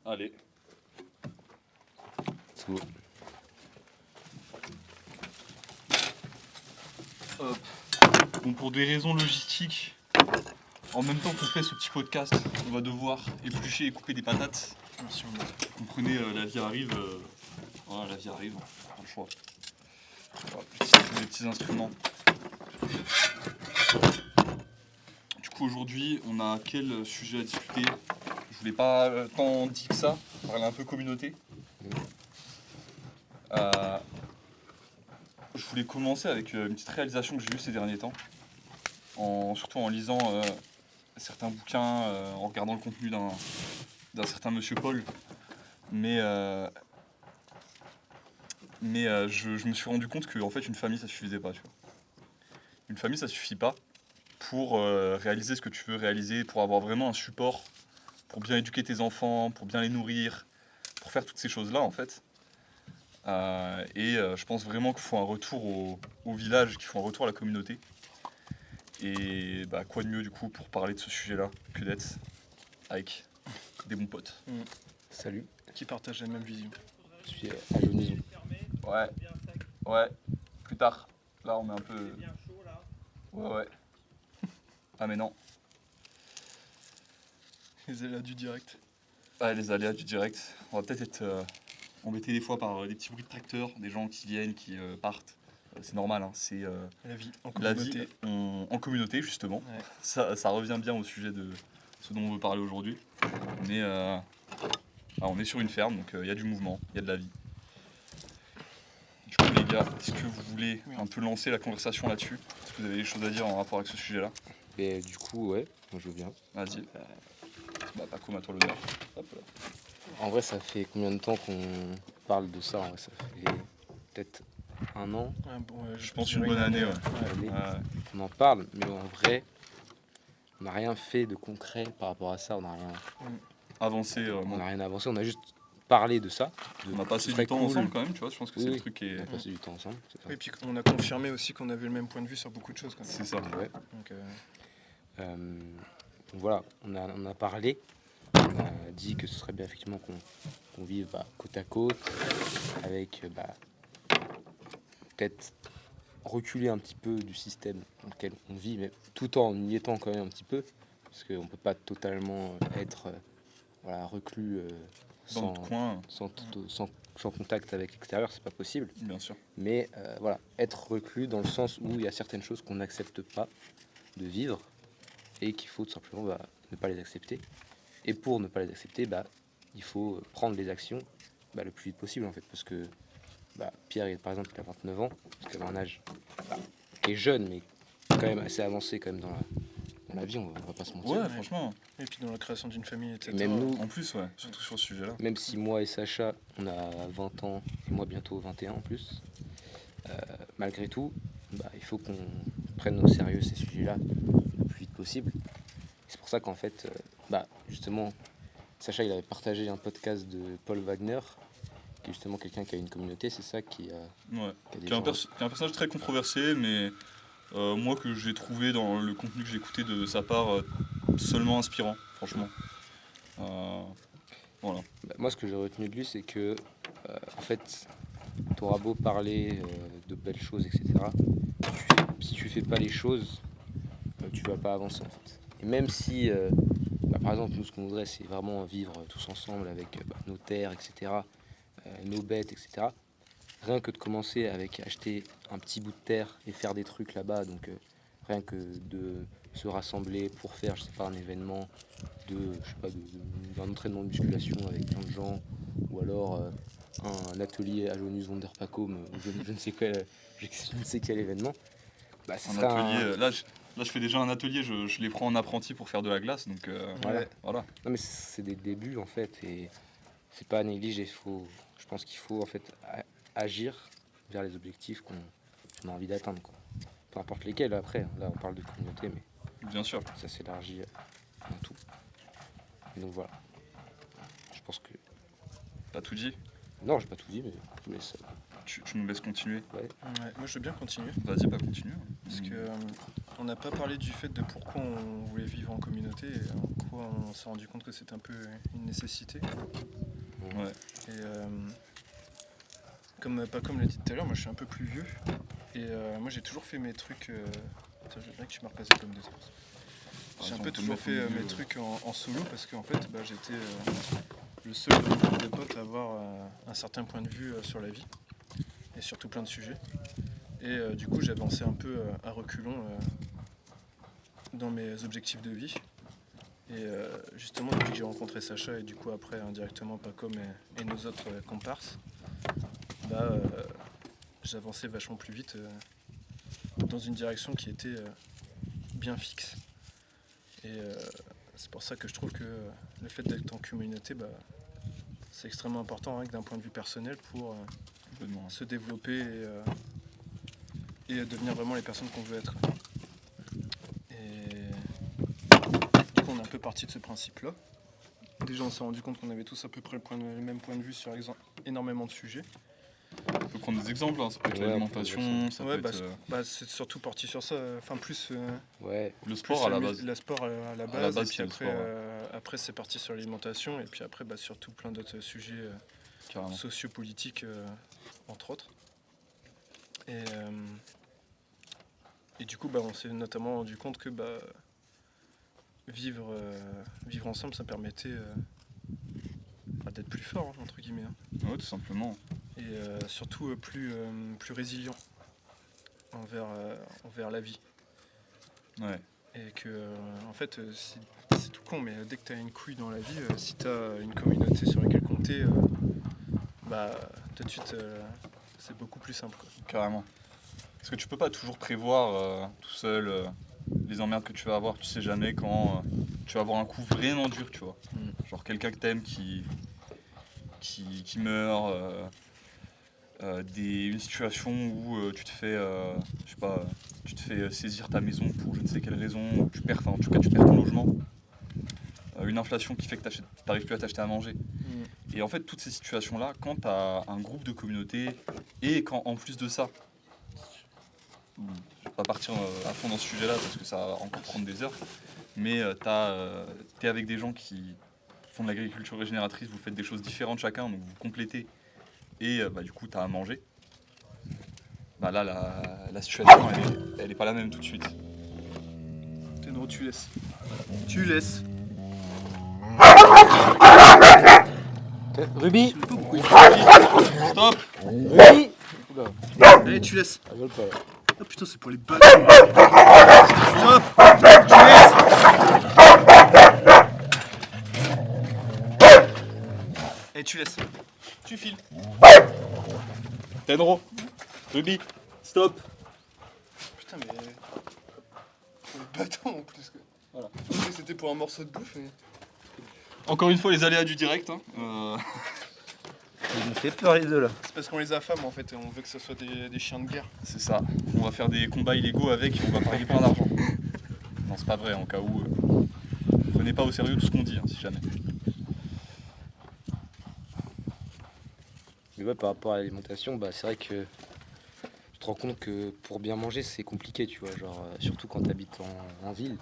Allez. C'est beau. Hop. Bon, pour des raisons logistiques, en même temps qu'on fait ce petit podcast, on va devoir éplucher et couper des patates. Merci. Vous comprenez, la vie arrive. Voilà, la vie arrive, pas le choix. Voilà, des petits instruments. Du coup, aujourd'hui, on a quel sujet à discuter? Je voulais pas tant dire que ça, parler un peu communauté. Je voulais commencer avec une petite réalisation que j'ai eue ces derniers temps, surtout en lisant certains bouquins, en regardant le contenu d'un certain monsieur Paul. Mais je me suis rendu compte que en fait, une famille, ça suffisait pas. Tu vois. Une famille, ça suffit pas pour réaliser ce que tu veux réaliser, pour avoir vraiment un support, pour bien éduquer tes enfants, pour bien les nourrir, pour faire toutes ces choses-là, en fait. Je pense vraiment qu'il faut un retour au village, qu'il faut un retour à la communauté. Et bah, quoi de mieux, du coup, pour parler de ce sujet-là que d'être avec des bons potes. Salut, Qui partagent la même vision. je suis à Jonison. Ouais, plus tard. Là, on est un peu... Ouais. Ah mais non. Les aléas du direct. Ouais, les aléas du direct. On va peut-être être embêté des fois par des petits bruits de tracteurs, des gens qui viennent, qui partent. C'est normal, hein. C'est La vie en la communauté. vie en communauté, justement. Ouais. Ça revient bien au sujet de ce dont on veut parler aujourd'hui. Mais on est sur une ferme, donc il y a du mouvement, il y a de la vie. Du coup, les gars, est-ce que vous voulez un peu lancer la conversation là-dessus? Est-ce que vous avez des choses à dire en rapport avec ce sujet-là? Et du coup, ouais, moi je veux bien. Vas-y. Bah, Paco, à toi l'honneur. Hop là. En vrai, ça fait combien de temps qu'on parle de ça? En vrai, ça fait peut-être un an. Ah, bon, Je pense une bonne année, ouais. Allez, Ouais. on en parle, mais en vrai, on n'a rien fait de concret par rapport à ça. On n'a rien, Avancer, on n'a rien avancé. On a juste parlé de ça. on a passé ce serait du temps cool. ensemble quand même, tu vois. Je pense que Oui, c'est oui. le truc qui est. On a passé du temps ensemble. C'est ça. Oui, puis on a confirmé aussi qu'on avait le même point de vue sur beaucoup de choses. Quand même. C'est ça. Ouais. Donc, Donc voilà, on a parlé. On a dit que ce serait bien effectivement qu'on vive côte à côte, avec peut-être reculer un petit peu du système dans lequel on vit, mais tout en y étant quand même un petit peu, parce qu'on ne peut pas totalement être reclus Dans notre coin, sans contact avec l'extérieur, c'est pas possible. bien sûr. Mais être reclus dans le sens où il y a certaines choses qu'on n'accepte pas de vivre et qu'il faut tout simplement ne pas les accepter. Et pour ne pas les accepter, il faut prendre les actions le plus vite possible en fait, parce que Pierre, par exemple, il a 29 ans, parce qu'il a un âge qui est jeune, mais quand même assez avancé quand même dans la vie, on va pas se mentir. Ouais, franchement. et puis dans la création d'une famille, etc. Et même nous, En plus, ouais, surtout sur ce sujet-là. même si moi et Sacha, on a 20 ans, et moi bientôt 21 en plus, malgré tout, il faut qu'on prenne au sérieux ces sujets-là le plus vite possible. C'est pour ça qu'en fait, justement, Sacha, il avait partagé un podcast de Paul Wagner, qui est justement quelqu'un qui a une communauté, c'est ça qui a... Ouais. des Qui est un gens- personnage très controversé, mais moi que j'ai trouvé dans le contenu que j'ai écouté de sa part seulement inspirant, franchement. Voilà. Moi, ce que j'ai retenu de lui, c'est que, en fait, t'auras beau parler de belles choses, etc. Si tu fais pas les choses, tu vas pas avancer, en fait. Et même si, par exemple, nous, ce qu'on voudrait, c'est vraiment vivre tous ensemble avec nos terres, etc., nos bêtes, etc. Rien que de commencer avec acheter un petit bout de terre et faire des trucs là-bas, donc rien que de se rassembler pour faire, je sais pas, un événement d'un entraînement de musculation avec plein de gens, ou alors un atelier à Jonas von der Pacom, je ne sais quel événement. Ce Un sera atelier. Là, je fais déjà un atelier, je les prends en apprenti pour faire de la glace, donc voilà. Non mais c'est des débuts en fait, et c'est pas à négliger. Je pense qu'il faut en fait agir vers les objectifs qu'on a envie d'atteindre, quoi. Peu importe lesquels après. Là on parle de communauté, mais Bien sûr. ça s'élargit à tout. Et donc voilà. Je pense que... T'as tout dit? Non, j'ai pas tout dit, mais je vous laisse. Tu nous laisses continuer? Ouais. Ouais, moi, je veux bien continuer. Vas-y, continue. Parce que, on n'a pas parlé du fait de pourquoi on voulait vivre en communauté et en quoi on s'est rendu compte que c'était un peu une nécessité. Ouais. Et comme l'a dit tout à l'heure, moi je suis un peu plus vieux. Et moi j'ai toujours fait mes trucs. Tiens, j'aimerais que tu me repasses les pommes de terre. J'ai un peu toujours fait mes trucs en solo parce qu'en fait j'étais le seul de mon groupe de potes à avoir un certain point de vue sur la vie et surtout plein de sujets. Et du coup j'avançais un peu à reculons dans mes objectifs de vie. Et justement depuis que j'ai rencontré Sacha et du coup après indirectement Pacom et nos autres comparses, j'avançais vachement plus vite dans une direction qui était bien fixe. Et c'est pour ça que je trouve que le fait d'être en communauté, c'est extrêmement important rien que d'un point de vue personnel pour se développer et devenir vraiment les personnes qu'on veut être. Et du coup on est un peu parti de ce principe-là. Déjà on s'est rendu compte qu'on avait tous à peu près le même point de vue sur énormément de sujets. On peut prendre des exemples, hein. Ça peut être Ouais, l'alimentation, ça Ouais, peut être c'est surtout parti sur ça, enfin plus Ouais, le sport à la base. Le sport à la À base, la base, et puis c'est le après, sport, ouais. après c'est parti sur l'alimentation, et puis après surtout plein d'autres sujets Carrément. sociopolitiques, entre autres. Et du coup, on s'est notamment rendu compte que vivre ensemble, ça permettait d'être plus fort, hein, entre guillemets, hein. Ouais, tout simplement. Et surtout plus résilient envers la vie. Ouais. Et que, en fait, c'est tout con, mais dès que tu as une couille dans la vie, si tu as une communauté sur laquelle compter, tout de suite, c'est beaucoup plus simple, quoi. Carrément. Parce que tu peux pas toujours prévoir tout seul les emmerdes que tu vas avoir. Tu sais jamais quand tu vas avoir un coup vraiment dur, tu vois. Genre quelqu'un que t'aimes qui meurt, une situation où tu te fais, je sais pas, tu te fais saisir ta maison pour je ne sais quelle raison, ou tu perds, enfin en tout cas tu perds ton logement, une inflation qui fait que t'arrives plus à t'acheter à manger. Et en fait toutes ces situations-là, quand t'as un groupe de communauté et quand en plus de ça, je vais pas partir à fond dans ce sujet-là parce que ça va encore prendre des heures, mais t'es avec des gens qui font de l'agriculture régénératrice, vous faites des choses différentes chacun, donc vous complétez et du coup t'as à manger. Là la situation elle est pas la même tout de suite. Tenro, tu laisses. Tu laisses. Ruby, Stop. Ruby. Oula, Allez, tu laisses. rigole pas. Là. Ah putain, c'est pour les bâtards. Stop. Tu laisses. Allez, tu laisses. Tu files. Tenro. Ruby. Stop. Putain, mais. Pour les bâtards en plus, quoi. Voilà. Je pensais que c'était pour un morceau de bouffe, mais. Encore une fois les aléas du direct. Hein. Ils me fait peur les deux là. C'est parce qu'on les affame en fait et on veut que ce soit des chiens de guerre. C'est ça. On va faire des combats illégaux avec et on va parier plein d'argent. Non c'est pas vrai en cas où. Prenez pas au sérieux tout ce qu'on dit hein, si jamais. Mais ouais, par rapport à l'alimentation, c'est vrai que tu te rends compte que pour bien manger, c'est compliqué, tu vois. Genre, surtout quand tu habites en ville.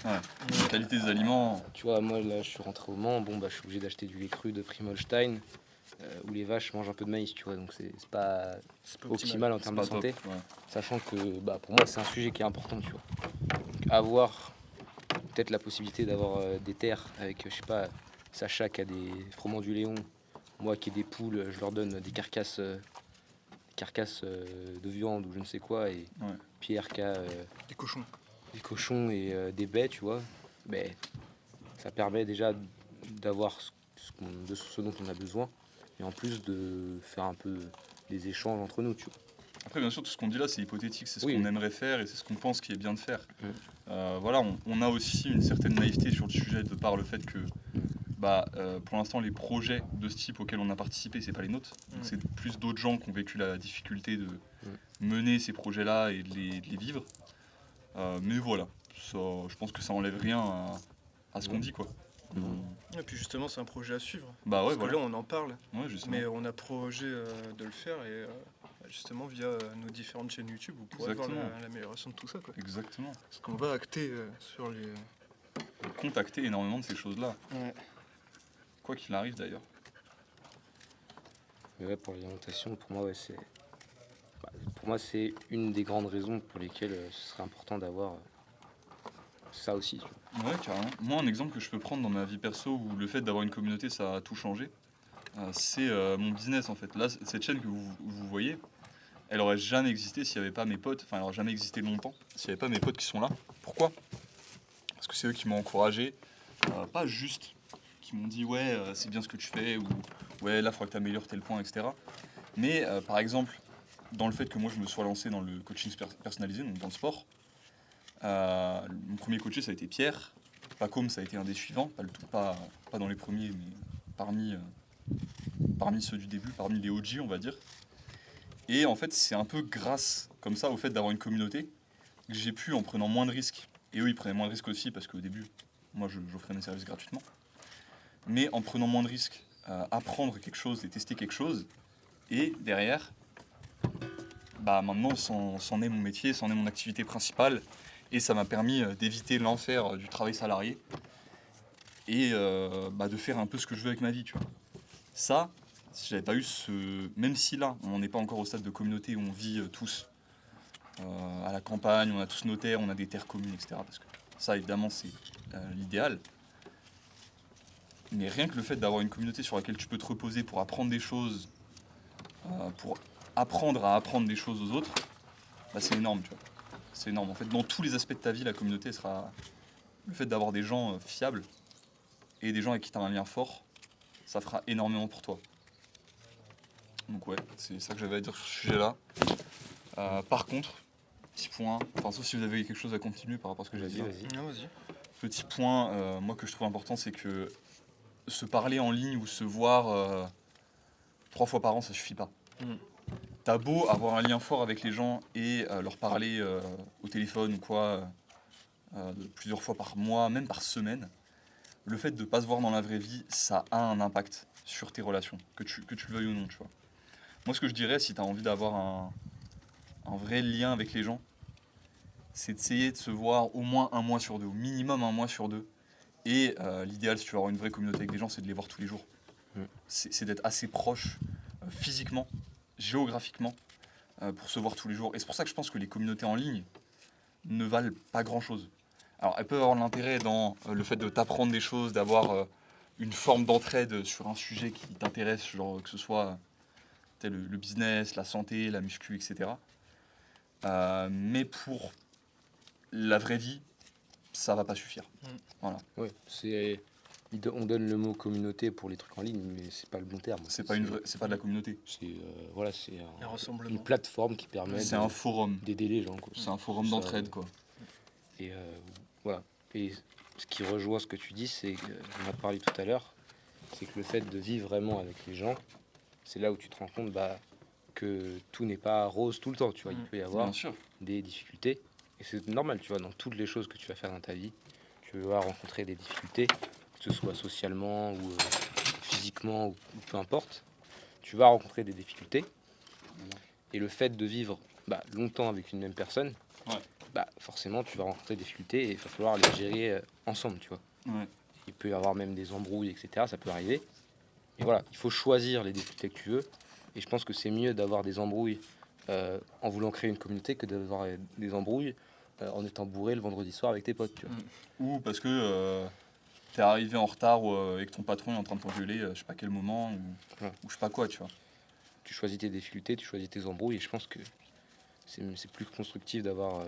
Ouais. La qualité des aliments. Tu vois, moi là, je suis rentré au Mans, je suis obligé d'acheter du lait cru de Primolstein, où les vaches mangent un peu de maïs, tu vois. Donc c'est pas C'est pas optimal en C'est termes de pas santé. top. Ouais. Sachant que pour moi, c'est un sujet qui est important, tu vois. Donc, avoir peut-être la possibilité d'avoir des terres avec, je sais pas, Sacha qui a des froment du Léon, moi qui ai des poules, je leur donne des carcasses, de viande ou je ne sais quoi, et Ouais. Pierre qui a Des cochons. des cochons et des baies, tu vois. Ça permet déjà d'avoir ce dont on a besoin, et en plus de faire un peu des échanges entre nous, tu vois. Après, bien sûr, tout ce qu'on dit là, c'est hypothétique, c'est ce Oui, qu'on oui. aimerait faire et c'est ce qu'on pense qui est bien de faire. Mm. Voilà, on a aussi une certaine naïveté sur le sujet de par le fait que, pour l'instant, les projets de ce type auxquels on a participé, c'est pas les nôtres. Donc, c'est plus d'autres gens qui ont vécu la difficulté de mener ces projets-là et de les vivre. Mais voilà, ça, je pense que ça enlève rien à ce qu'on dit, quoi. Et puis justement, c'est un projet à suivre. Bah ouais, Parce voilà. que là, on en parle, Ouais, justement. mais on a projet de le faire et justement via nos différentes chaînes YouTube, vous pourrez voir Exactement. l'amélioration de tout ça, quoi. Exactement. Parce qu'on va acter sur les... Contacter énormément de ces choses-là, Ouais. quoi qu'il arrive d'ailleurs. Mais ouais, pour l'alimentation, pour moi, ouais, c'est une des grandes raisons pour lesquelles ce serait important d'avoir ça aussi. Tu vois. Ouais, carrément. Moi, un exemple que je peux prendre dans ma vie perso où le fait d'avoir une communauté, ça a tout changé, c'est mon business en fait. Là, cette chaîne que vous voyez, elle aurait jamais existé s'il n'y avait pas mes potes, enfin, elle aurait jamais existé longtemps s'il n'y avait pas mes potes qui sont là. Pourquoi ? Parce que c'est eux qui m'ont encouragé, pas juste qui m'ont dit ouais, c'est bien ce que tu fais, ou ouais, là, il faudra que tu améliores tel point, etc. Mais par exemple, dans le fait que moi je me sois lancé dans le coaching personnalisé, donc dans le sport, mon premier coaché ça a été Pierre, Pacôme ça a été un des suivants, pas dans les premiers, mais parmi ceux du début, parmi les OG on va dire. Et en fait c'est un peu grâce comme ça au fait d'avoir une communauté que j'ai pu, en prenant moins de risques, et eux ils prenaient moins de risques aussi parce qu'au début moi j'offrais mes services gratuitement, mais en prenant moins de risques, apprendre quelque chose et tester quelque chose, et derrière, bah maintenant c'en est mon métier, c'en est mon activité principale, et ça m'a permis d'éviter l'enfer du travail salarié, et de faire un peu ce que je veux avec ma vie, tu vois. Ça, si j'avais pas eu même si là, on n'est pas encore au stade de communauté où on vit tous à la campagne, on a tous nos terres, on a des terres communes, etc. Parce que ça, évidemment, c'est l'idéal. Mais rien que le fait d'avoir une communauté sur laquelle tu peux te reposer pour apprendre des choses, pour apprendre à apprendre des choses aux autres, bah, c'est énorme, tu vois. C'est énorme. En fait, dans tous les aspects de ta vie, la communauté sera... Le fait d'avoir des gens fiables et des gens avec qui tu as un lien fort, ça fera énormément pour toi. Donc ouais, c'est ça que j'avais à dire sur ce sujet-là. Par contre, petit point, enfin sauf si vous avez quelque chose à continuer par rapport à ce que j'ai dit. Vas-y. Non, vas-y. Petit point, moi que je trouve important, c'est que se parler en ligne ou se voir 3 fois par an, ça suffit pas. T'as beau avoir un lien fort avec les gens et leur parler au téléphone ou quoi, plusieurs fois par mois, même par semaine, le fait de pas se voir dans la vraie vie, ça a un impact sur tes relations, que tu le veuilles ou non, tu vois. Moi, ce que je dirais, si tu as envie d'avoir un vrai lien avec les gens, c'est d'essayer de se voir au moins un mois sur deux, au minimum un mois sur deux. Et l'idéal, si tu veux avoir une vraie communauté avec des gens, c'est de les voir tous les jours. C'est d'être assez proche physiquement, géographiquement, pour se voir tous les jours. Et c'est pour ça que je pense que les communautés en ligne ne valent pas grand-chose. Alors, elles peuvent avoir l'intérêt dans le fait de t'apprendre des choses, d'avoir une forme d'entraide sur un sujet qui t'intéresse, genre que ce soit le business, la santé, la muscu, etc. Mais pour la vraie vie, ça va pas suffire. Voilà. Ouais, on donne le mot communauté pour les trucs en ligne, mais c'est pas le bon terme. C'est pas de la communauté. C'est c'est Un rassemblement. une plateforme qui permet C'est un forum. d'aider les gens. Quoi. C'est un forum Ça, d'entraide, quoi. Et voilà. Et ce qui rejoint ce que tu dis, c'est qu'on a parlé tout à l'heure, c'est que le fait de vivre vraiment avec les gens, c'est là où tu te rends compte que tout n'est pas rose tout le temps. Tu vois, il peut y avoir Bien sûr. des difficultés. Et c'est normal, tu vois, dans toutes les choses que tu vas faire dans ta vie, tu vas rencontrer des difficultés, que ce soit socialement ou physiquement ou peu importe. Tu vas rencontrer des difficultés. Et le fait de vivre longtemps avec une même personne, forcément, tu vas rencontrer des difficultés et il va falloir les gérer ensemble, tu vois. Ouais. Il peut y avoir même des embrouilles, etc. Ça peut arriver. Et voilà, il faut choisir les difficultés que tu veux. Et je pense que c'est mieux d'avoir des embrouilles en voulant créer une communauté que d'avoir des embrouilles en étant bourré le vendredi soir avec tes potes, tu vois. Ou parce que t'es arrivé en retard et que ton patron est en train de t'engueuler, je sais pas quel moment, ou je sais pas quoi, tu vois. Tu choisis tes difficultés, tu choisis tes embrouilles. Et je pense que c'est plus constructif d'avoir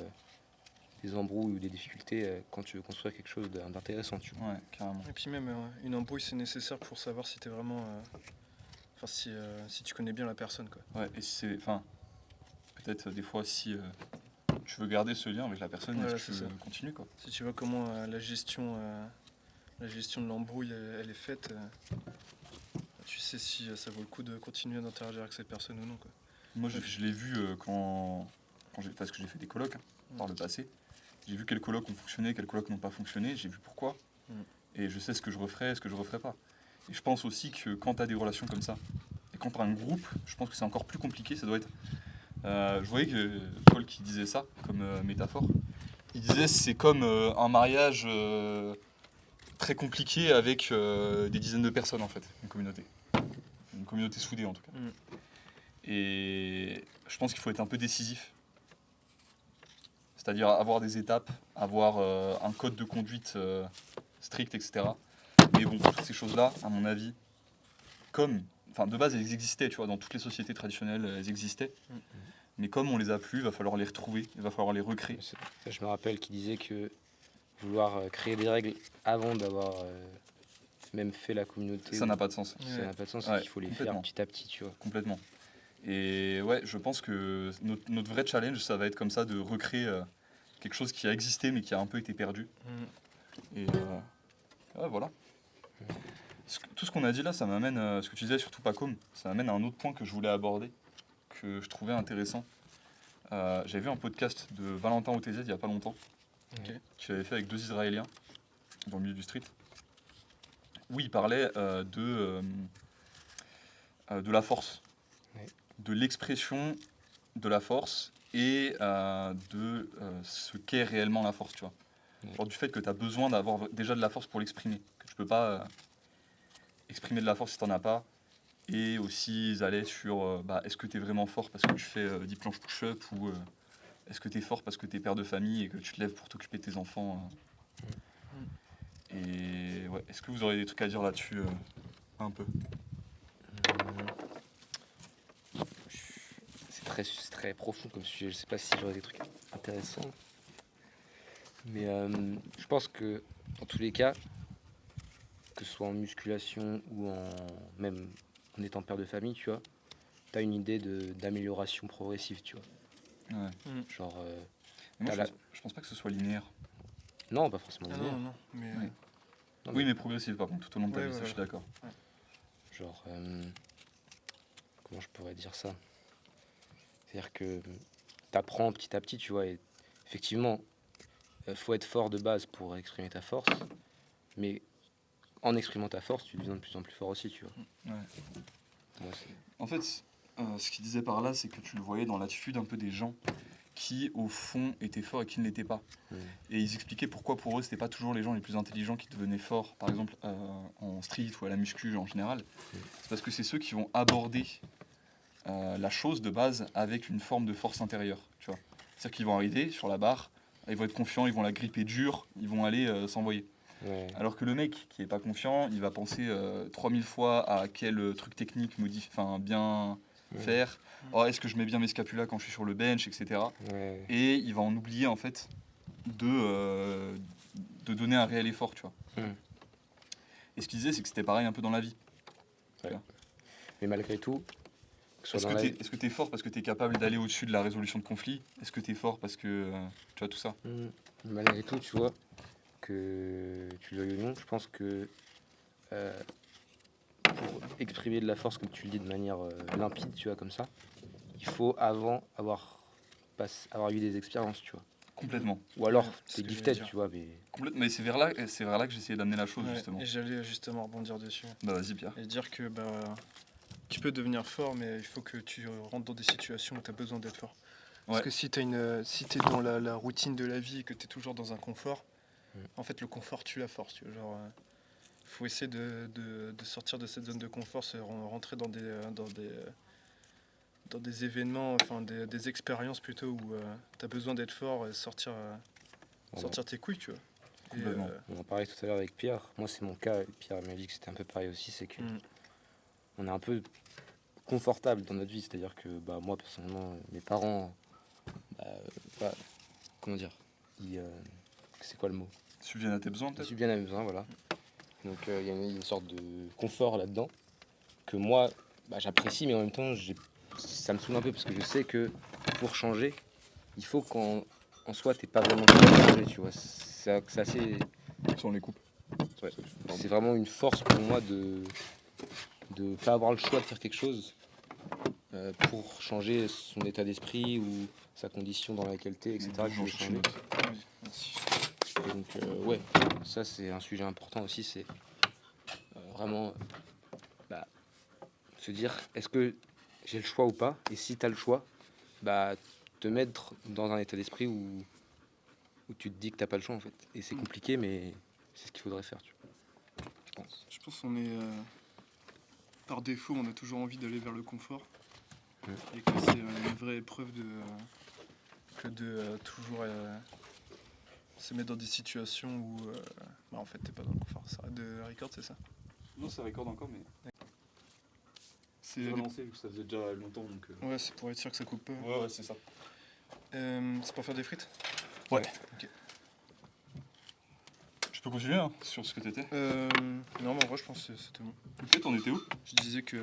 des embrouilles ou des difficultés quand tu veux construire quelque chose d'intéressant, tu vois. Ouais, carrément. Et puis même, une embrouille, c'est nécessaire pour savoir si t'es vraiment... si tu connais bien la personne, quoi. Ouais, et c'est... Enfin, peut-être des fois, si tu veux garder ce lien avec la personne, Ouais, est-ce que c'est tu ça. continues, quoi. Si tu vois comment la gestion de l'embrouille, elle est faite, tu sais si ça vaut le coup de continuer d'interagir avec cette personne ou non, quoi. Moi, je l'ai vu parce que j'ai fait des colocs par le passé. J'ai vu quels colocs ont fonctionné, quels colocs n'ont pas fonctionné, j'ai vu pourquoi. Et je sais ce que je referais et ce que je referais pas. Et je pense aussi que quand tu as des relations comme ça, et quand tu as un groupe, je pense que c'est encore plus compliqué. Ça doit être Je voyais que Paul qui disait ça comme métaphore. Il disait c'est comme un mariage très compliqué avec des dizaines de personnes en fait, une communauté. Une communauté soudée en tout cas. Mm. Et je pense qu'il faut être un peu décisif. C'est-à-dire avoir des étapes, avoir un code de conduite strict, etc. Mais bon, toutes ces choses-là, à mon avis, de base, elles existaient, tu vois, dans toutes les sociétés traditionnelles, elles existaient. Mm. Mais comme on les a plus, il va falloir les retrouver, il va falloir les recréer. Je me rappelle qu'il disait que vouloir créer des règles avant d'avoir même fait la communauté, Ça n'a pas de sens. ça n'a pas de sens, Ouais, il faut les faire complètement. petit à petit, tu vois. Complètement. Et ouais, je pense que notre vrai challenge, ça va être comme ça, de recréer quelque chose qui a existé, mais qui a un peu été perdu. Mm. Et ouais, voilà. Tout ce qu'on a dit là, ça m'amène, ce que tu disais surtout Pacôme, ça m'amène à un autre point que je voulais aborder, que je trouvais intéressant. J'avais vu un podcast de Valentin OTZ il n'y a pas longtemps, Ok. qu'il avait fait avec 2 Israéliens dans le milieu du street, où il parlait de la force, Ouais. de l'expression de la force et de ce qu'est réellement la force, tu vois. Ouais. Genre du fait que tu as besoin d'avoir déjà de la force pour l'exprimer, que tu peux pas exprimer de la force si tu n'en as pas. Et aussi, ils allaient sur est-ce que tu es vraiment fort parce que tu fais 10 planches push-up ou est-ce que tu es fort parce que tu es père de famille et que tu te lèves pour t'occuper de tes enfants. Et ouais, est-ce que vous aurez des trucs à dire là-dessus un peu? C'est très profond comme sujet, je sais pas si j'aurais des trucs intéressants. Mais je pense que dans tous les cas, que ce soit en musculation ou même en étant père de famille, tu vois, tu as une idée d'amélioration progressive, tu vois. Ouais. Genre, Mais moi, t'as je pense pas que ce soit linéaire. non, pas forcément Ah linéaire. non, non, mais Ouais. Non, Oui, mais progressive par contre, tout au long de ta Ouais, vie, ça, ouais, je suis d'accord. Genre, comment je pourrais dire ça? C'est-à-dire que tu apprends petit à petit, tu vois, et effectivement, faut être fort de base pour exprimer ta force, mais en exprimant ta force, tu deviens de plus en plus fort aussi, tu vois. Ouais. Moi, c'est... En fait, ce qu'il disait par là, c'est que tu le voyais dans l'attitude un peu des gens qui, au fond, étaient forts et qui ne l'étaient pas. Et ils expliquaient pourquoi pour eux, c'était pas toujours les gens les plus intelligents qui devenaient forts, par exemple en street ou à la muscu en général. C'est parce que c'est ceux qui vont aborder la chose de base avec une forme de force intérieure, tu vois. C'est-à-dire qu'ils vont arriver sur la barre, ils vont être confiants, ils vont la gripper dur, ils vont aller s'envoyer. Ouais, Alors que le mec qui est pas confiant, il va penser 3000 fois à quel truc technique bien ouais, faire. Oh, est-ce que je mets bien mes scapulas quand je suis sur le bench, etc. ouais, Et il va en oublier en fait de donner un réel effort, tu vois. Mm. Et ce qu'il disait, c'est que c'était pareil un peu dans la vie. mais malgré tout, que ce soit Est-ce dans que la... t'es es fort parce que tu es capable d'aller au-dessus de la résolution de conflits? Est-ce que tu es fort parce que tu vois tout ça? Malgré tout, tu vois, que tu le veuilles ou non, je pense que pour exprimer de la force, comme tu le dis, de manière limpide, tu vois, comme ça, il faut avant avoir eu des expériences, tu vois. Complètement. Ou alors, Ouais, c'est ce t'es que j'allais gifted, dire. tu vois, mais... Mais c'est vers là que j'essayais d'amener la chose, Ouais, justement. et j'allais justement rebondir dessus. Bah vas-y, Pierre. Et dire que tu peux devenir fort, mais il faut que tu rentres dans des situations où tu as besoin d'être fort. Parce Ouais. que si tu es dans la routine de la vie et que tu es toujours dans un confort, en fait, le confort tue la force. Tu vois, genre, faut essayer de sortir de cette zone de confort, rentrer dans des événements, enfin des expériences plutôt où tu as besoin d'être fort et sortir tes couilles, tu vois. Et, Complètement. On en parlait tout à l'heure avec Pierre. Moi, c'est mon cas. Et Pierre m'a dit que c'était un peu pareil aussi. C'est que on est un peu confortable dans notre vie. C'est-à-dire que moi, personnellement, mes parents, comment dire, c'est quoi le mot? Subvienne à tes besoins, Ils peut-être? subviennent à mes besoins, voilà. Donc, il y a une sorte de confort là-dedans que moi, j'apprécie, mais en même temps, ça me saoule un peu parce que je sais que pour changer, il faut qu'en soi, t'es pas vraiment capable de changer, tu vois. C'est assez... Sur les coupes. Ouais. C'est vraiment une force pour moi de pas avoir le choix de faire quelque chose pour changer son état d'esprit ou sa condition dans laquelle t'es, etc. Donc, que tu j'en veux cherche changer. une autre. oui, merci. Et donc, ouais, ça c'est un sujet important aussi, c'est vraiment se dire est-ce que j'ai le choix ou pas, et si t'as le choix, bah, te mettre dans un état d'esprit où tu te dis que t'as pas le choix en fait. Et c'est compliqué, mais c'est ce qu'il faudrait faire, tu vois, je pense. Je pense qu'on est. Par défaut, on a toujours envie d'aller vers le confort. Et que c'est une vraie épreuve que de toujours se mettre dans des situations où en fait t'es pas dans le confort. Ça arrête de record, c'est ça? Non, ça recorde encore, mais C'est j'ai relancé vu que ça faisait déjà longtemps. Donc, Ouais, c'est pour être sûr que ça coupe pas. ouais, c'est ça. C'est pour faire des frites? Ouais. Ok. Je peux continuer hein, sur ce que t'étais. Non, mais en vrai, je pense que c'était bon. Ok, t'en étais où? Je disais que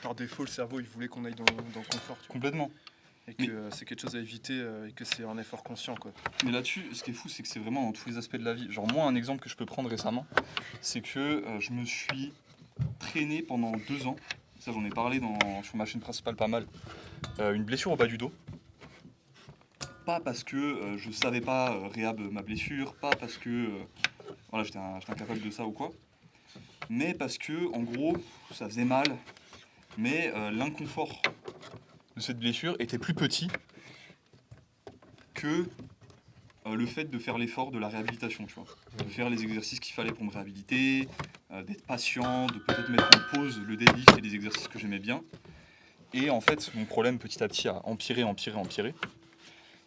par défaut, le cerveau il voulait qu'on aille dans le confort, tu vois. Complètement. Et que c'est quelque chose à éviter et que c'est un effort conscient, quoi. Mais là-dessus, ce qui est fou, c'est que c'est vraiment dans tous les aspects de la vie. Genre moi, un exemple que je peux prendre récemment, c'est que je me suis traîné pendant 2 ans, ça j'en ai parlé sur ma chaîne principale pas mal, une blessure au bas du dos. Pas parce que je savais pas réhab ma blessure, pas parce que voilà, j'étais incapable de ça ou quoi, mais parce que en gros, ça faisait mal, mais l'inconfort de cette blessure était plus petit que le fait de faire l'effort de la réhabilitation, tu vois. De faire les exercices qu'il fallait pour me réhabiliter, d'être patient, de peut-être mettre en pause le deadlift et les exercices que j'aimais bien. Et en fait, mon problème petit à petit a empiré.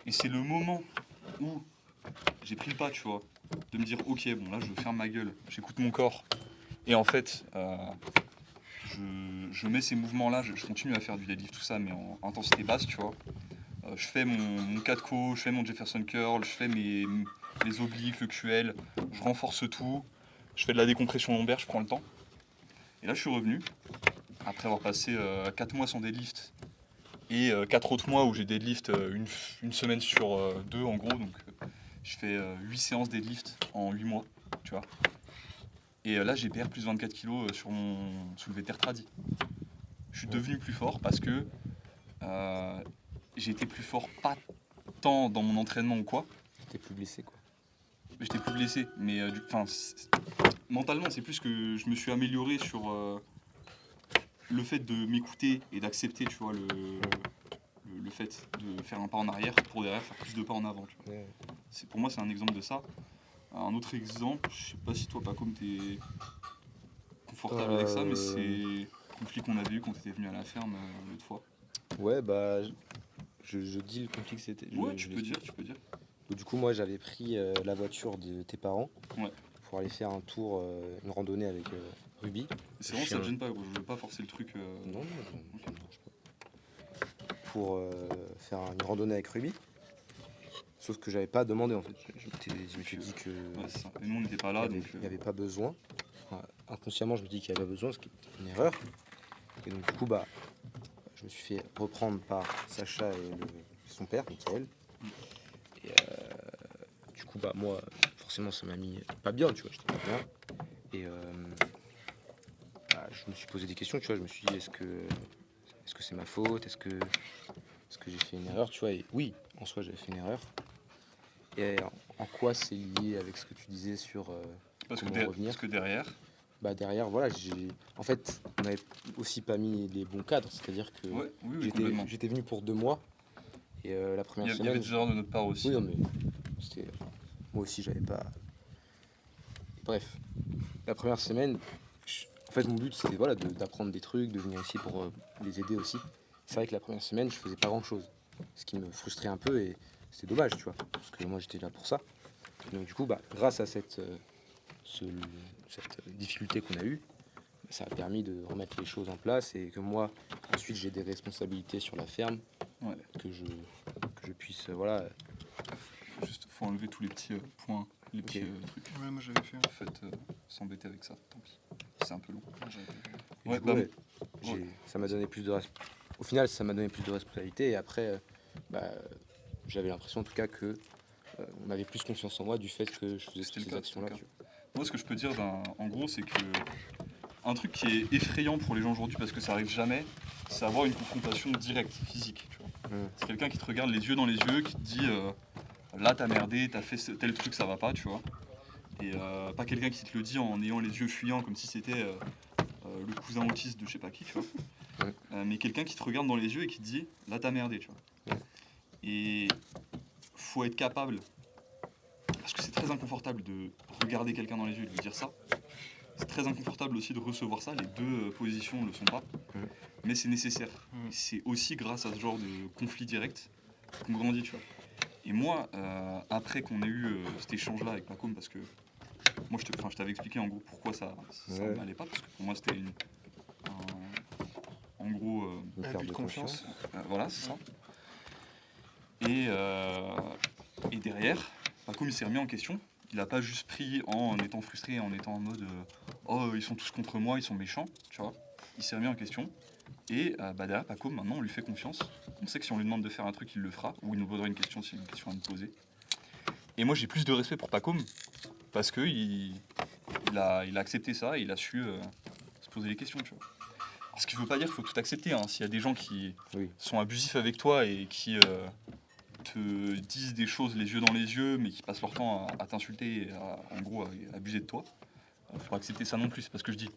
Et c'est le moment où j'ai pris le pas, tu vois, de me dire ok, bon là je ferme ma gueule, j'écoute mon corps. Et en fait, je mets ces mouvements-là, je continue à faire du deadlift, tout ça, mais en intensité basse, tu vois. Je fais mon 4-co, je fais mon Jefferson curl, je fais les obliques, le QL, je renforce tout, je fais de la décompression lombaire, je prends le temps. Et là je suis revenu, après avoir passé 4 mois sans deadlift, et 4 autres mois où j'ai deadlift une semaine sur 2 en gros, donc je fais 8 séances deadlift en 8 mois, tu vois. Et là j'ai PR plus 24 kg sur mon soulevé terre tradi. Je suis devenu plus fort parce que j'ai été plus fort, pas tant dans mon entraînement ou quoi. T'es plus blessé, quoi. J'étais plus blessé, mais mentalement c'est plus que je me suis amélioré sur le fait de m'écouter et d'accepter, tu vois, le fait de faire un pas en arrière pour derrière faire plus de pas en avant, tu vois. Ouais. Pour moi c'est un exemple de ça. Un autre exemple, je sais pas si toi Pacom t'es confortable avec ça, mais c'est le conflit qu'on avait eu quand t'étais venu à la ferme l'autre fois. Ouais, bah, je dis le conflit que c'était. Ouais, je tu peux dire. Du coup, moi, j'avais pris la voiture de tes parents Ouais. pour aller faire un tour, une randonnée avec Ruby. C'est vraiment ça te gêne pas, gros. Je veux pas forcer le truc. Non, ça me dérange pas. Pour faire une randonnée avec Ruby. Sauf que j'avais pas demandé en fait. Je m'étais dit que Ouais, c'est ça. Et nous on n'était pas là, donc. il n'y avait pas besoin. Enfin, inconsciemment, je me dis qu'il n'y avait pas besoin, ce qui est une erreur. Et donc, du coup, bah, je me suis fait reprendre par Sacha et son père, Michael. Et du coup, bah, moi, forcément, ça m'a mis pas bien, tu vois, j'étais pas bien. Et bah, je me suis posé des questions, tu vois, je me suis dit, est-ce que c'est ma faute? Est-ce que j'ai fait une erreur, tu vois? Et oui, en soi, j'avais fait une erreur. Et en quoi c'est lié avec ce que tu disais sur Parce comment revenir? que derrière. Bah derrière, voilà, en fait, on n'avait aussi pas mis les bons cadres, c'est-à-dire que Ouais, oui, complètement. j'étais venu pour 2 mois et la première Il y semaine. avait des erreurs de notre part aussi. Oui, non, mais c'était. Moi aussi, j'avais pas. Bref, la première semaine, en fait, mon but c'était voilà, d'apprendre des trucs, de venir ici pour les aider aussi. C'est vrai que la première semaine, je faisais pas grand-chose, ce qui me frustrait un peu et c'était dommage, tu vois, parce que moi j'étais là pour ça. Donc du coup, bah, grâce à cette difficulté qu'on a eue, ça a permis de remettre les choses en place et que moi, ensuite, j'ai des responsabilités sur la ferme, Ouais. que je puisse, voilà. Juste, faut enlever tous les petits points, les petits trucs. Ouais, moi j'avais fait. En fait, s'embêter avec ça, tant pis. C'est un peu long. Et Ouais, du coup, bah, ouais, ça m'a donné plus de Au final, ça m'a donné plus de responsabilités et après, bah, j'avais l'impression en tout cas que on avait plus confiance en moi du fait que je faisais C'était le ces cas, actions-là. c'était le cas. Moi, ce que je peux dire, en gros, c'est que un truc qui est effrayant pour les gens aujourd'hui, parce que ça arrive jamais, c'est avoir une confrontation directe, physique. Tu vois. C'est quelqu'un qui te regarde les yeux dans les yeux, qui te dit là t'as merdé, t'as fait tel truc, ça va pas, tu vois. Et pas quelqu'un qui te le dit en ayant les yeux fuyants comme si c'était le cousin autiste de je sais pas qui, tu vois. mais quelqu'un qui te regarde dans les yeux et qui te dit là t'as merdé, tu vois. Ouais. Et faut être capable, parce que c'est très inconfortable de regarder quelqu'un dans les yeux et de lui dire ça. C'est très inconfortable aussi de recevoir ça, les deux positions ne le sont pas, mais c'est nécessaire. C'est aussi grâce à ce genre de conflit direct qu'on grandit, tu vois. Et moi, après qu'on ait eu cet échange-là avec Pacôme, parce que moi je t'avais expliqué en gros pourquoi ça Ouais. m'allait pas, parce que pour moi c'était en gros, Une Abus perte de de confiance. confiance. voilà, c'est ça. Et derrière, Pacôme il s'est remis en question. Il n'a pas juste pris en étant frustré, en étant en mode oh ils sont tous contre moi, ils sont méchants, tu vois. Il s'est remis en question. Et derrière Pacôme, maintenant on lui fait confiance. On sait que si on lui demande de faire un truc, il le fera, ou il nous posera une question s'il y a une question à nous poser. Et moi j'ai plus de respect pour Pacôme, parce que il a accepté ça et il a su se poser les questions, tu vois. Alors, ce qui ne veut pas dire qu'il faut tout accepter, hein. S'il y a des gens qui Oui. sont abusifs avec toi et qui te disent des choses les yeux dans les yeux, mais qui passent leur temps à t'insulter et en gros à abuser de toi, il faut accepter ça non plus, c'est pas ce que je dis.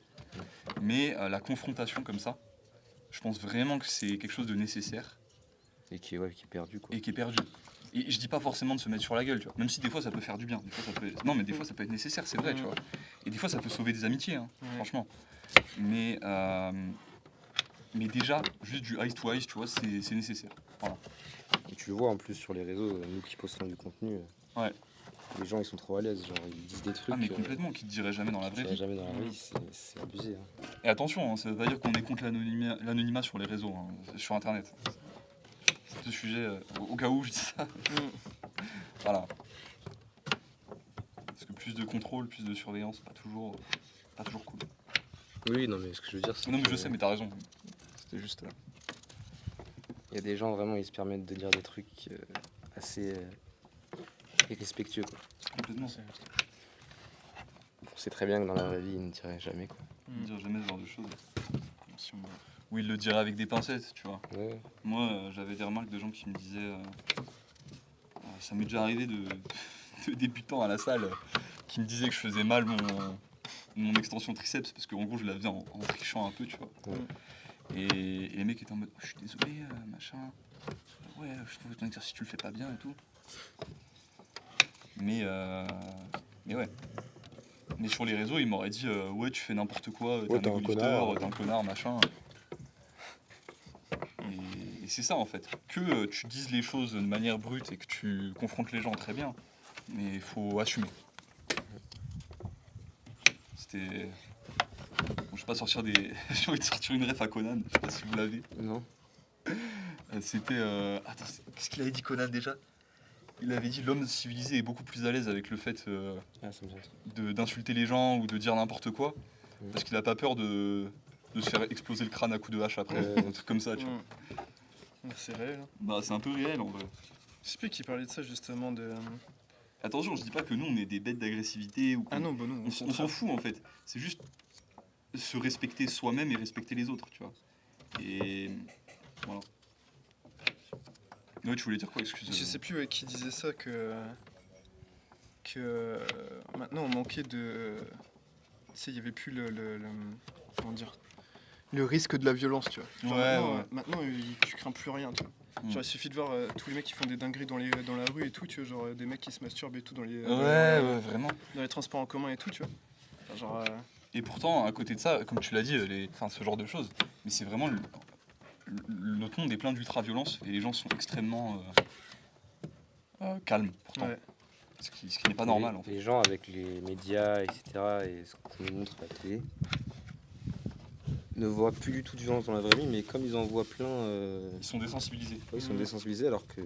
Mais la confrontation comme ça, je pense vraiment que c'est quelque chose de nécessaire Et qui est perdu, quoi. et qui est perdu. Et je dis pas forcément de se mettre sur la gueule, tu vois. Même si des fois ça peut faire du bien. Des fois, ça peut... Non, mais des fois ça peut être nécessaire, c'est vrai, tu vois. Et des fois ça peut sauver des amitiés, hein, franchement. Mais déjà, juste du eyes to eyes, tu vois, c'est nécessaire. Voilà. Et tu le vois en plus sur les réseaux, nous qui postons du contenu, Ouais. les gens ils sont trop à l'aise, genre ils disent des trucs Ah, mais complètement, qui te dirait jamais dans la vraie vie. jamais dans la vraie vie, c'est abusé. Hein. Et attention, hein, ça veut pas dire qu'on est contre l'anonymat sur les réseaux, hein, sur internet. C'est le sujet, au cas où je dis ça. Voilà. Parce que plus de contrôle, plus de surveillance, pas toujours cool. Oui, non mais ce que je veux dire c'est Non, mais que je sais, mais t'as raison. C'était juste. il y a des gens vraiment ils se permettent de dire des trucs assez irrespectueux, quoi. Complètement. On sait très bien que dans la vraie vie ils ne diraient jamais, quoi. Ne dire jamais ce genre de choses. Ou il le dirait avec des pincettes, tu vois. Ouais. Moi, j'avais des remarques de gens qui me disaient. Ça m'est déjà arrivé de débutants à la salle qui me disaient que je faisais mal mon extension triceps parce qu'en gros je la faisais en trichant un peu, tu vois. Ouais. Et les mecs étaient en mode oh, je suis désolé, machin. Ouais, je trouve que ton exercice tu le fais pas bien et tout. Mais ouais. Mais sur les réseaux, ils m'auraient dit ouais, tu fais n'importe quoi, t'es Ouais, t'es un connard. t'es un connard, machin. Et c'est ça en fait. Que tu dises les choses de manière brute et que tu confrontes les gens, très bien. Mais il faut assumer. C'était. Bon, je vais pas sortir des. J'ai envie de sortir une ref à Conan, je sais pas si vous l'avez. Non. C'était. Attends, qu'est-ce qu'il avait dit Conan déjà? Il avait dit l'homme civilisé est beaucoup plus à l'aise avec le fait Ah, ça me vient. d'insulter les gens ou de dire n'importe quoi, parce qu'il a pas peur de se faire exploser le crâne à coups de hache après, un truc comme ça, tu vois. C'est réel. Hein. Bah, c'est un peu réel en vrai. Je sais plus qui parlait de ça justement de. Attention, je dis pas que nous on est des bêtes d'agressivité ou Ah non, bah non. on s'en fout en fait. C'est juste se respecter soi-même et respecter les autres, tu vois. Et voilà. Ouais, tu voulais dire quoi, excuse-moi. Je sais plus qui disait ça que maintenant on manquait de. Tu sais, il y avait plus comment dire. Le risque de la violence, tu vois. Genre, maintenant, tu crains plus rien, tu vois. Genre, il suffit de voir tous les mecs qui font des dingueries dans la rue et tout, tu vois, genre des mecs qui se masturbent et tout dans les vraiment. dans les transports en commun et tout, tu vois. Enfin, genre Et pourtant, à côté de ça, comme tu l'as dit, ce genre de choses, mais c'est vraiment notre monde est plein d'ultra-violence et les gens sont extrêmement calmes pourtant. Ouais. Ce qui n'est pas normal en fait. Les gens avec les médias, etc. et ce qu'on nous montre à la télé ne voient plus du tout de violence dans la vraie vie, mais comme ils en voient plein, Ils sont désensibilisés. ils sont désensibilisés alors que.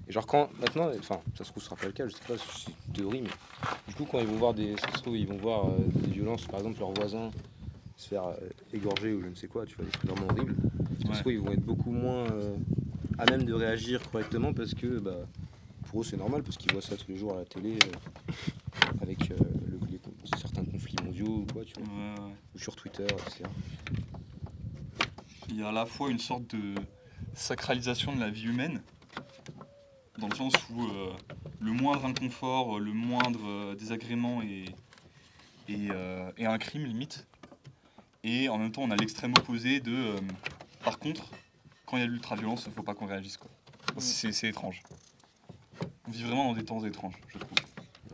Et genre quand maintenant, enfin ça se trouve ce sera pas le cas, je sais pas, c'est une théorie, mais du coup quand ils vont voir des violences, par exemple leur voisin se faire égorger ou je ne sais quoi, tu vois, des trucs vraiment horribles, ça se trouve ils vont être beaucoup moins à même de réagir correctement parce que bah, pour eux c'est normal parce qu'ils voient ça tous les jours à la télé avec certains conflits mondiaux ou quoi, tu vois, ou sur Twitter, etc. Il y a à la fois une sorte de sacralisation de la vie humaine, dans le sens où le moindre inconfort, le moindre désagrément est un crime limite. Et en même temps, on a l'extrême opposé de. Par contre, quand il y a de l'ultra-violence, il ne faut pas qu'on réagisse, quoi. C'est étrange. On vit vraiment dans des temps étranges, je trouve.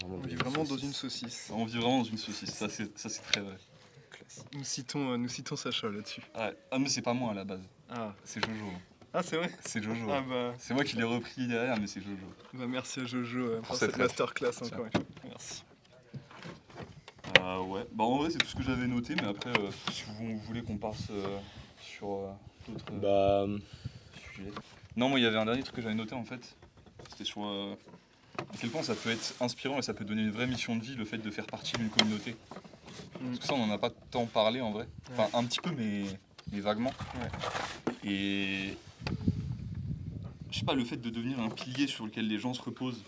On vit vraiment dans une saucisse. On vit vraiment dans une saucisse, ça c'est très vrai. Nous citons Sacha là-dessus. Ouais. Ah mais c'est pas moi à la base, Ah, c'est Jojo. ah c'est vrai. C'est Jojo. Ah bah, C'est moi qui l'ai repris derrière, mais c'est Jojo. merci à Jojo pour cette cette ref. masterclass Tiens. encore une fois. Merci. Ouais, bah en vrai c'est tout ce que j'avais noté, mais après si vous voulez qu'on passe sur d'autres Bah, sujets. Non, moi il y avait un dernier truc que j'avais noté en fait, c'était sur à quel point ça peut être inspirant et ça peut donner une vraie mission de vie le fait de faire partie d'une communauté. Parce que ça on en a pas tant parlé en vrai, enfin un petit peu mais vaguement. Et je sais pas, le fait de devenir un pilier sur lequel les gens se reposent,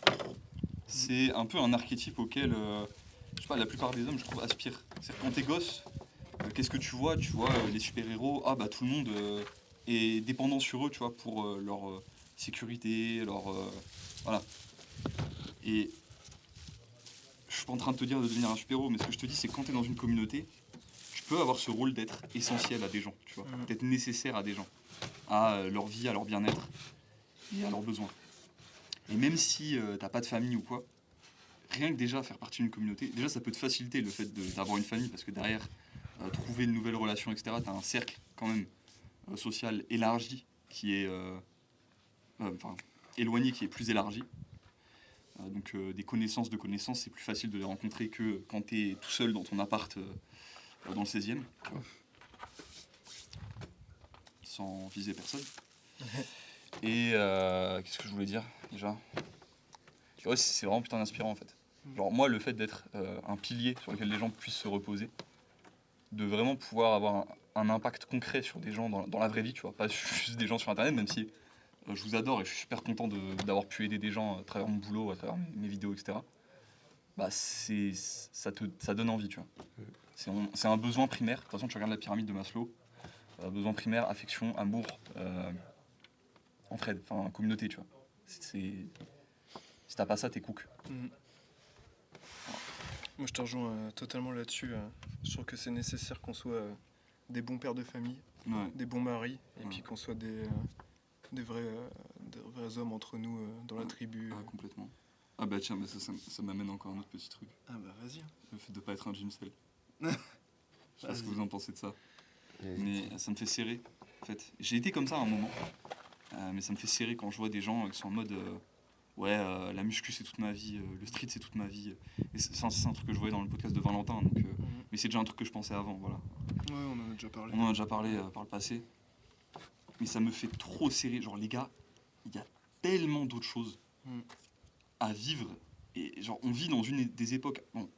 c'est un peu un archétype auquel je sais pas, la plupart des hommes je trouve aspirent. C'est-à-dire quand t'es gosse, qu'est-ce que tu vois? Tu vois les super-héros, ah bah tout le monde est dépendant sur eux, tu vois, pour leur sécurité, leur voilà. Et je suis pas en train de te dire de devenir un super-héros, mais ce que je te dis c'est que quand t'es dans une communauté, tu peux avoir ce rôle d'être essentiel à des gens, tu vois, d'être nécessaire à des gens, à leur vie, à leur bien-être et à leurs besoins. Et même si t'as pas de famille ou quoi, rien que déjà faire partie d'une communauté, déjà ça peut te faciliter le fait d'avoir une famille parce que derrière, trouver de nouvelles relations, etc., t'as un cercle quand même social élargi qui est enfin éloigné qui est plus élargi. Donc des connaissances de connaissances, c'est plus facile de les rencontrer que quand t'es tout seul dans ton appart dans le 16e, tu vois. Sans viser personne. Et qu'est-ce que je voulais dire déjà? Ouais, c'est vraiment putain inspirant en fait. Genre moi le fait d'être un pilier sur lequel les gens puissent se reposer, de vraiment pouvoir avoir un impact concret sur des gens dans la vraie vie, tu vois, pas juste des gens sur internet, même si je vous adore et je suis super content d'avoir pu aider des gens à travers mon boulot, à travers mes vidéos, etc. Bah ça donne envie, tu vois. C'est un besoin primaire. De toute façon, tu regardes la pyramide de Maslow, besoin primaire, affection, amour, entraide, enfin communauté, tu vois. Si t'as pas ça, t'es cook. Moi je te rejoins totalement là-dessus. Je trouve que c'est nécessaire qu'on soit des bons pères de famille, Ouais. des bons maris, et Ouais. puis qu'on soit des vrais hommes entre nous dans la tribu. Ah, complètement. Ah bah tiens, mais ça m'amène encore un autre petit truc. Ah bah vas-y. Le fait de pas être un Jimcell. Je sais pas ce que vous en pensez de ça. Mais ça me fait serrer, en fait. J'ai été comme ça à un moment. Mais ça me fait serrer quand je vois des gens qui sont en mode ouais, la muscu c'est toute ma vie, le street c'est toute ma vie. Et c'est un truc que je voyais dans le podcast de Valentin, donc, mais c'est déjà un truc que je pensais avant, voilà. Ouais, on en a déjà parlé. On en a déjà parlé par le passé. Mais ça me fait trop serrer. Genre, les gars, il y a tellement d'autres choses à vivre. Et genre, on vit dans une des époques. Bon,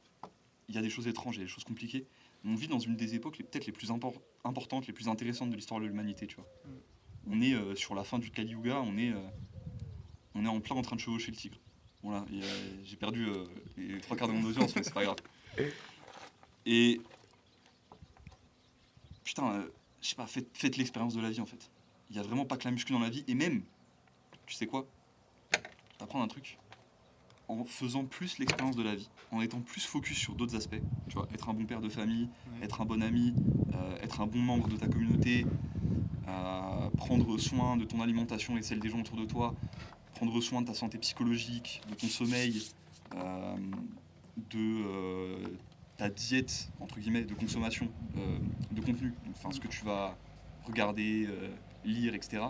il y a des choses étranges, il y a des choses compliquées. Mais on vit dans une des époques peut-être les plus importantes, les plus intéressantes de l'histoire de l'humanité, tu vois. On est sur la fin du Kali Yuga, on est en plein en train de chevaucher le tigre. Voilà, j'ai perdu les 3/4 de mon audience, mais c'est pas grave. Et putain, je sais pas, faites l'expérience de la vie en fait. Il y a vraiment pas que la muscu dans la vie, et même, tu sais quoi, t'apprends un truc en faisant plus l'expérience de la vie, en étant plus focus sur d'autres aspects, tu vois, être un bon père de famille, être un bon ami, être un bon membre de ta communauté, prendre soin de ton alimentation et celle des gens autour de toi, prendre soin de ta santé psychologique, de ton sommeil, de ta diète, entre guillemets, de consommation de contenu, enfin ce que tu vas regarder, lire, etc.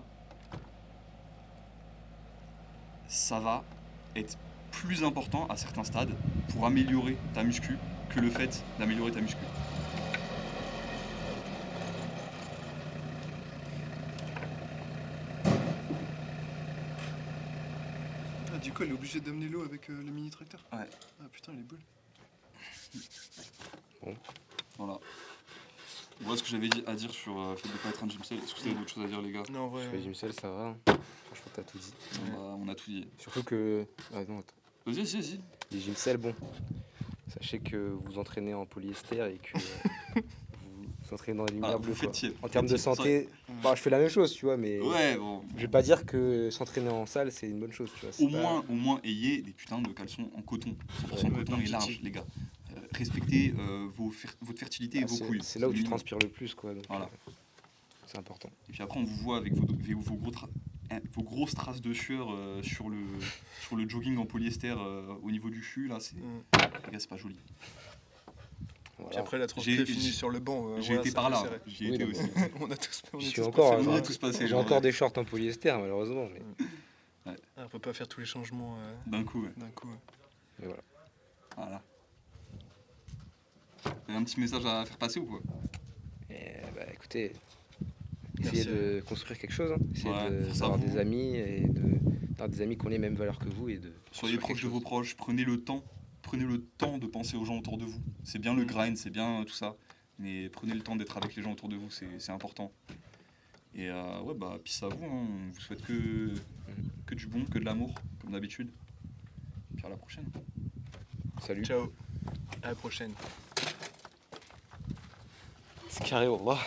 Ça va être plus important à certains stades pour améliorer ta muscu que le fait d'améliorer ta muscu. Ah, du coup, elle est obligée d'amener l'eau avec le mini tracteur. Ouais. Ah putain, les boules. Voilà. Voilà ce que j'avais à dire sur le fait de ne pas être un Jimcell. Est-ce que vous avez d'autres choses à dire, les gars? Non, en vrai. Sur les Jimcell, ça va. Hein. Franchement, t'as tout dit. On a tout dit. Surtout que. Ah non, attends. Vas-y. Les Jimcell, bon. Sachez que vous entraînez en polyester et que vous entraînez dans les lumières bleues. vous faites Quoi. tiède. En termes de santé, bah, je fais la même chose, tu vois, mais. Ouais, bon. Je vais pas dire que s'entraîner en salle, c'est une bonne chose, tu vois. Au moins, ayez des putains de caleçons en coton. 100% Ouais, coton par et large, pitié. les gars. respectez votre fertilité et Ah, vos couilles. c'est là où tu minimum. transpires le plus, quoi. Donc, Voilà. c'est important. Et puis après, on vous voit avec vos grosses traces de sueur sur le jogging en polyester au niveau du fût. Là, c'est les gars, c'est pas joli. Voilà. Puis après la transpi est finie sur le banc. J'ai été ça par fait là, serré. j'y Oui, étais non, aussi. On a tous, on Je est suis tous encore, passés On y par est là. tous passés. J'ai ouais. encore des shorts en polyester, malheureusement. Mais On peut pas faire tous les changements D'un coup, ouais. d'un coup. mais voilà. Voilà. Vous avez un petit message à faire passer ou quoi? Et, bah, écoutez, Merci. essayez de construire quelque chose. Hein. Essayez Ouais, force à d'avoir vous. des amis et d'avoir des amis qui ont les mêmes valeurs que vous et de Soyez construire proche de quelque vos chose. proches, prenez le temps de penser aux gens autour de vous. C'est bien le grind, c'est bien tout ça, mais prenez le temps d'être avec les gens autour de vous, c'est important. Et ouais, bah, peace à vous, hein. On vous souhaite que du bon, que de l'amour, comme d'habitude. Puis à la prochaine. Salut. Ciao. À la prochaine. C'est carré, au revoir.